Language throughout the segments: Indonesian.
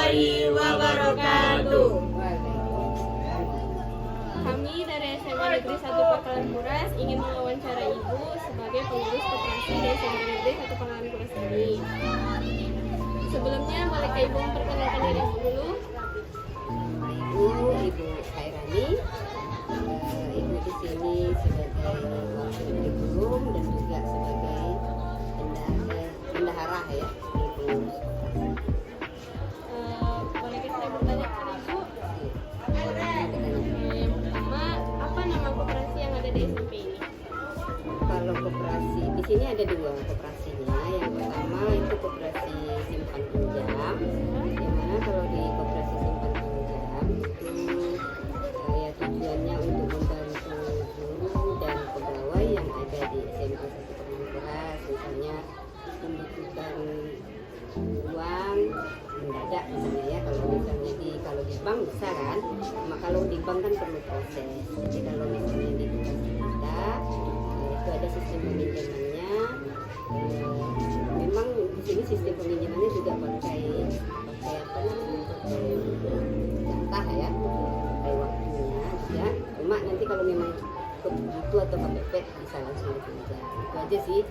warahmatullahi wabarakatuh. Kami dari SMA Negeri 1 Pangkalan Kuras ingin mewawancara Ibu sebagai pengurus koperasi dari SMA Negeri 1 Pangkalan Kuras ini. Sebelumnya, bolehkah Ibu memperkenalkan diri Ibu dulu? Ibu Khairani. Ibu di sini sebagai wakil kurikulum dan juga sebagai bendahara ya. Bolehkah saya bertanya kepada Ibu? Yang pertama, apa nama koperasi yang ada di SMP ini? Kalau koperasi di sini ada dua koperasinya. Yang pertama itu koperasi simpan pinjam. Yang mana kalau di koperasi simpan pinjam itu ya tujuannya untuk membantu guru dan pegawai yang ada di SMA 1 Pangkalan Kuras, misalnya membutuhkan uang mendadak misalnya ya, kalau misalnya kalau di bank bisa kan, cuma kalau di bank kan perlu proses. Jadi kalau misalnya di koperasi kita itu ada sistem peminjamannya. Memang di sini sistem peminjamannya juga pakai apa namanya, jatah ya, pakai waktunya juga. Cuma nanti kalau memang butuh atau kepepet bisa langsung dipinjam. Itu aja sih.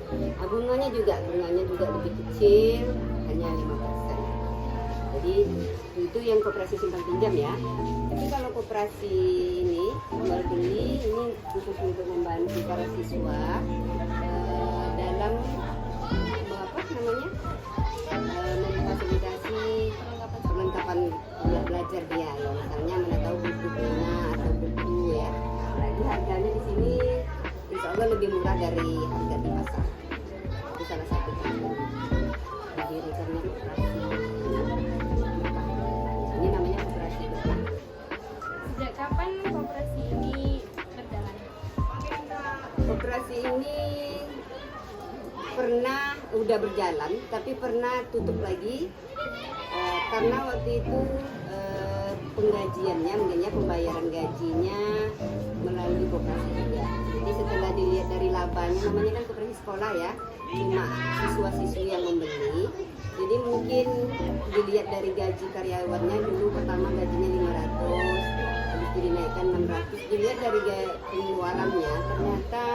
Bunganya juga lebih kecil, hanya 5%. Jadi itu yang koperasi simpan pinjam ya. Tapi kalau koperasi ini jual beli ini khusus untuk membantu para siswa dalam apa namanya, memfasilitasi perlengkapan belajar dia. Ya, misalnya mana tahu buku pena atau buku ya. Lagi harganya di sini insya Allah lebih murah dari harga di pasar. Itu salah satu didirikannya koperasi. Ini namanya koperasi Berkah. Sejak kapan koperasi ini berjalan? Koperasi ini udah berjalan, tapi pernah tutup lagi karena waktu itu penggajiannya, mungkin ya pembayaran gajinya melalui koperasi juga. Jadi setelah dilihat dari labanya, namanya kan koperasi sekolah ya, cuma siswa-siswi yang membeli. Jadi mungkin dilihat dari gaji karyawannya, dulu pertama gajinya 500, habis itu dinaikkan 600. Dilihat dari pengeluarannya, ternyata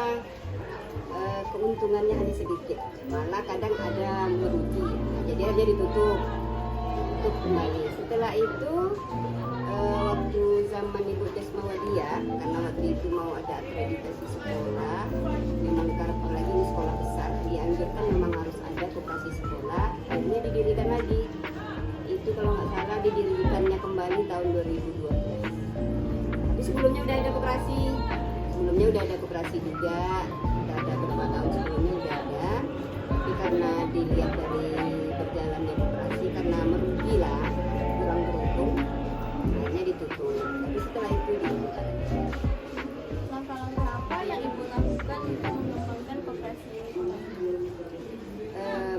keuntungannya hanya sedikit, malah kadang ada merugi. Nah, jadi aja ditutup kembali. Setelah itu waktu zaman Ibu Desmawadia, karena waktu itu mau ada akreditasi sekolah, memang karena lagi ini sekolah besar, dianjurkan memang harus ada koperasi sekolah. Akhirnya didirikan lagi. Itu kalau nggak salah didirikannya kembali tahun 2012. Tapi sebelumnya udah ada koperasi juga. Udah ada beberapa tahun sebelumnya udah ada. Tapi karena dilihat dari berjalannya koperasi, karena merugi lah, kurang beruntung, akhirnya ditutup. Tapi setelah itu dibuka. Langkah-langkah apa yang Ibu lakukan untuk mengembangkan koperasi ini?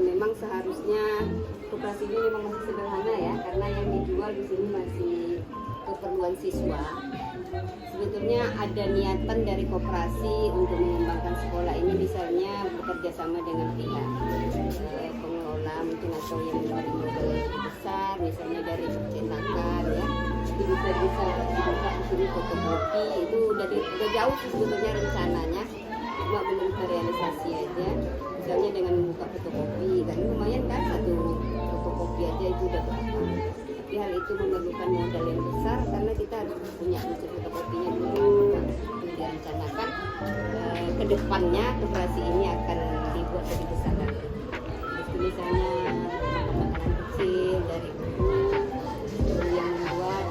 Memang seharusnya koperasi ini memang masih sederhana ya, karena yang dijual di sini masih keperluan siswa. Sebetulnya ada niatan dari koperasi untuk mengembangkan sekolah ini, misalnya bekerja sama dengan pihak pengelola mungkin, atau yang dari modal besar, misalnya dari percetakan ya. Jadi bisa dibuka di sini fotokopi, itu udah jauh sih sebetulnya rencananya, cuma belum terrealisasi aja. Misalnya dengan membuka fotokopi, kan lumayan kan, satu fotokopi aja itu udah berapa. Tapi hal itu memerlukan modal yang besar, karena kita harus punya mesin fotokopinya dulu. Direncanakan ke depannya koperasi ini akan dibuat lebih besar lagi. Jadi misalnya makanan kecil dari guru yang membuat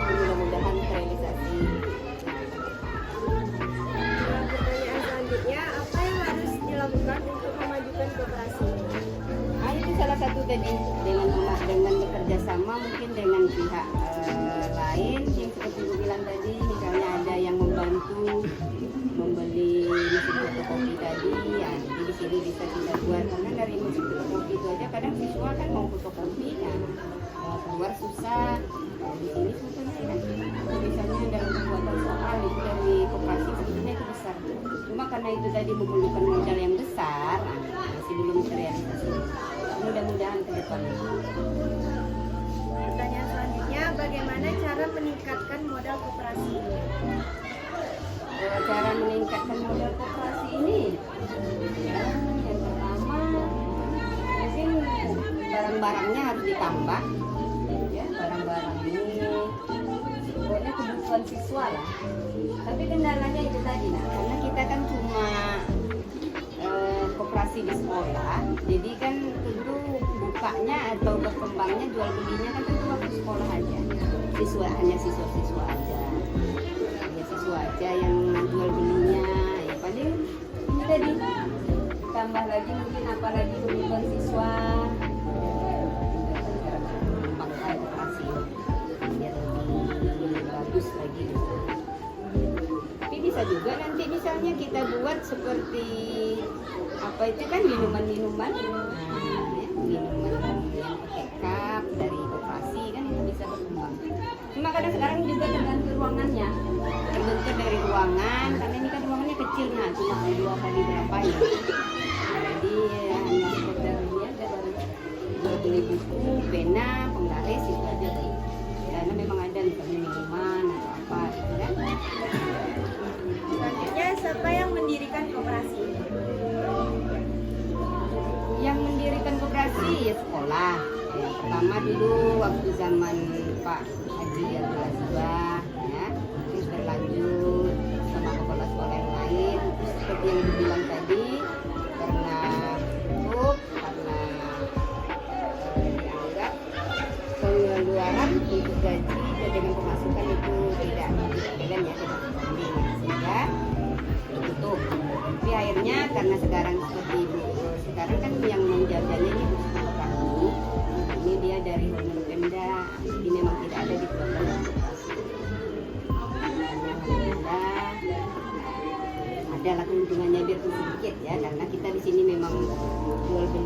mudah-mudahan terrealisasi. Pertanyaan selanjutnya, apa yang harus dilakukan untuk memajukan koperasi? Itu salah satu tadi, dengan bekerja sama mungkin dengan pihak lain yang seperti Ibu bilang tadi, misalnya ada yang membantu membeli mesin fotokopi tadi ya, jadi di sini bisa kita buat, karena dari mesin fotokopi itu aja kadang siswa kan mau fotokopi ya keluar susah. Di sini sebetulnya kan misalnya dalam pembuatan soal itu dari koperasi sebetulnya itu besar, cuma karena itu tadi memerlukan modal yang besar, masih belum terrealisasi. mudah-mudahan ke depan. Pertanyaan selanjutnya, bagaimana cara meningkatkan modal koperasi? Cara meningkatkan modal koperasi ini, ya, yang pertama mungkin barang-barangnya harus ditambah, ya, barang-barang ini pokoknya kebutuhan siswa lah. Tapi kendalanya itu tadi, nah, karena kita kan cuma koperasi di sekolah, jadi kan tentu bukanya atau berkembangnya jual belinya kan tentu waktu sekolah aja, hanya siswa-siswa aja, ya siswa aja yang jual belinya, ya paling ini tadi tambah lagi mungkin apalagi kebutuhan siswa, pakai koperasi biar lebih bagus lagi. Tapi bisa juga nanti misalnya kita buat seperti apa itu kan minuman-minuman, nah, ya, minuman yang pakai cup dari koperasi kan itu bisa berkembang. Cuma kadang sekarang juga tergantung ruangannya, terbentuk dari ruangan karena ini kan ruangannya kecil, nah cuma 2 kali berapa ya. Jadi ya, hanya sekedar ini aja baru beli buku, pena, penggaris itu aja sih. Karena memang ada misalnya minuman atau apa gitu kan. Selanjutnya, siapa yang mendirikan koperasi? Yang mendirikan koperasi ya sekolah. Yang pertama dulu waktu zaman Pak Haji Abdul Azibah, ya, terus berlanjut sama kepala sekolah yang lain. Terus seperti yang dibilang tadi, karena tutup, karena dianggap pengeluaran untuk gaji dan dengan pemasukan itu tidak sebanding, sehingga ditutup. Tapi akhirnya karena sekarang seperti itu, sekarang kan yang menjaganya ini Ibu, ini dia dari Honor Pemda, jadi memang tidak ada di program koperasi. Alhamdulillah ada lah keuntungannya biarpun sedikit ya, karena kita di sini memang jual beli